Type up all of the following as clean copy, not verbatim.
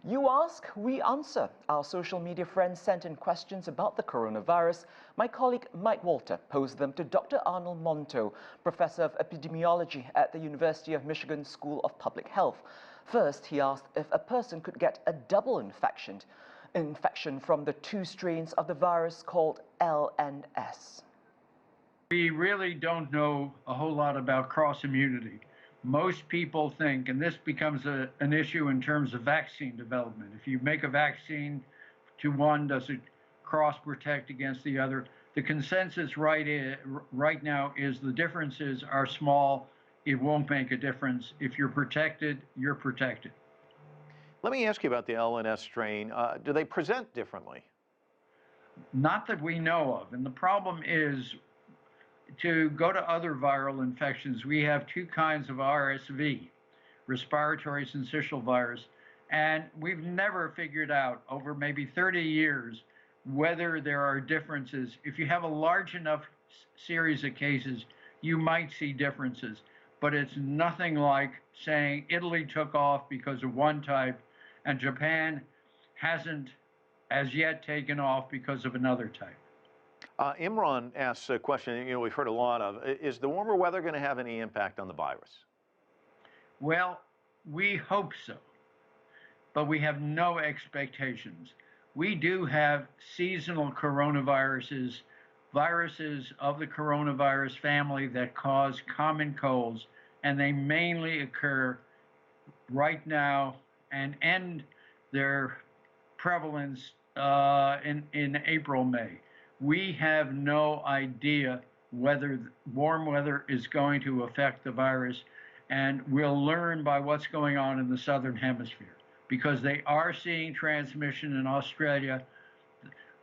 You ask, we answer. Our social media friends sent in questions about the coronavirus. My colleague Mike Walter posed them to Dr. Arnold Monto, Professor of Epidemiology at the University of Michigan School of Public Health. First, he asked if a person could get a double infection from the two strains of the virus called LNS. We really don't know a whole lot about cross immunity. Most people think, and this becomes an issue in terms of vaccine development. If you make a vaccine to one, does it cross protect against the other? The consensus right now is the differences are small. It won't make a difference. If you're protected, you're protected. Let me ask you about the LNS strain. Do they present differently? Not that we know of. And the problem is, to go to other viral infections, we have two kinds of RSV, respiratory syncytial virus, and we've never figured out over maybe 30 years whether there are differences. If you have a large enough series of cases, you might see differences, but it's nothing like saying Italy took off because of one type and Japan hasn't as yet taken off because of another type. Imran asks a question, we've heard a lot of. Is the warmer weather going to have any impact on the virus? Well, we hope so, but we have no expectations. We do have seasonal coronaviruses, viruses of the coronavirus family that cause common colds, and they mainly occur right now and end their prevalence in April, May. We have no idea whether warm weather is going to affect the virus, and we'll learn by what's going on in the southern hemisphere, because they are seeing transmission in Australia.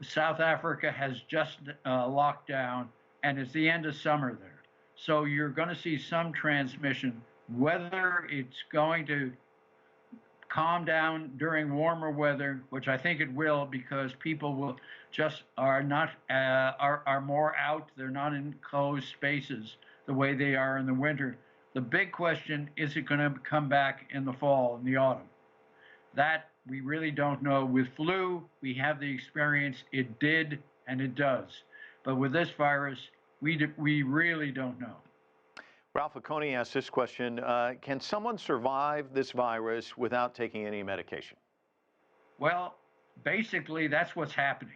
South Africa has just locked down, and it's the end of summer there. So you're going to see some transmission. Whether it's going to calm down during warmer weather, which I think it will, because people will just are more out. They're not in closed spaces the way they are in the winter. The big question, is it going to come back in the fall and the autumn? That we really don't know. With flu, we have the experience. It did and it does. But with this virus, we really don't know. Ralph Oconee asked this question, can someone survive this virus without taking any medication? Well, basically, that's what's happening.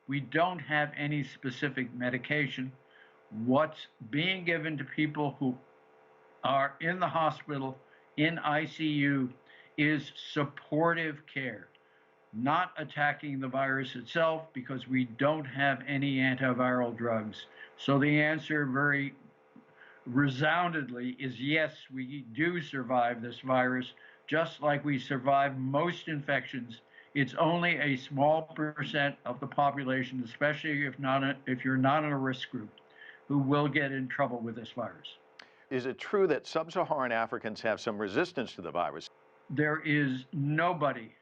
We don't have any specific medication. What's being given to people who are in the hospital, in ICU, is supportive care, not attacking the virus itself, because we don't have any antiviral drugs. So the answer very resoundingly is yes, we do survive this virus, just like we survive most infections. It's only a small percent of the population, especially if you're not in a risk group, who will get in trouble with this virus. Is it true that sub-Saharan Africans have some resistance to the virus? There is nobody,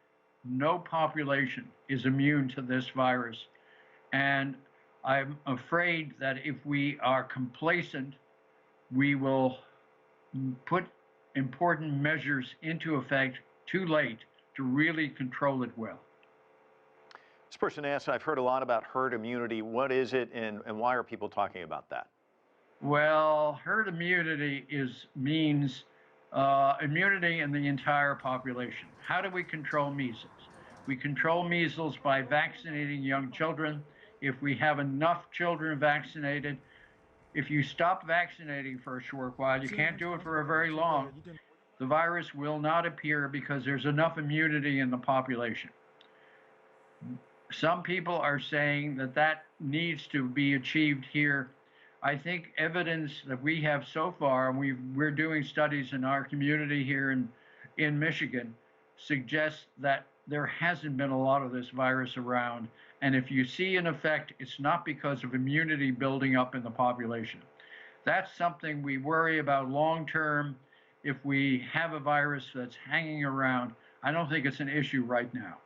no population is immune to this virus. And I'm afraid that if we are complacent, we will put important measures into effect too late to really control it well. This person asks, I've heard a lot about herd immunity. What is it, and why are people talking about that? Well, herd immunity means immunity in the entire population. How do we control measles? We control measles by vaccinating young children. If we have enough children vaccinated, if you stop vaccinating for a short while, you can't do it for a very long, the virus will not appear because there's enough immunity in the population. Some people are saying that that needs to be achieved here. I think evidence that we have so far, and we're doing studies in our community here in Michigan, suggests that there hasn't been a lot of this virus around. And if you see an effect, it's not because of immunity building up in the population. That's something we worry about long term. If we have a virus that's hanging around, I don't think it's an issue right now.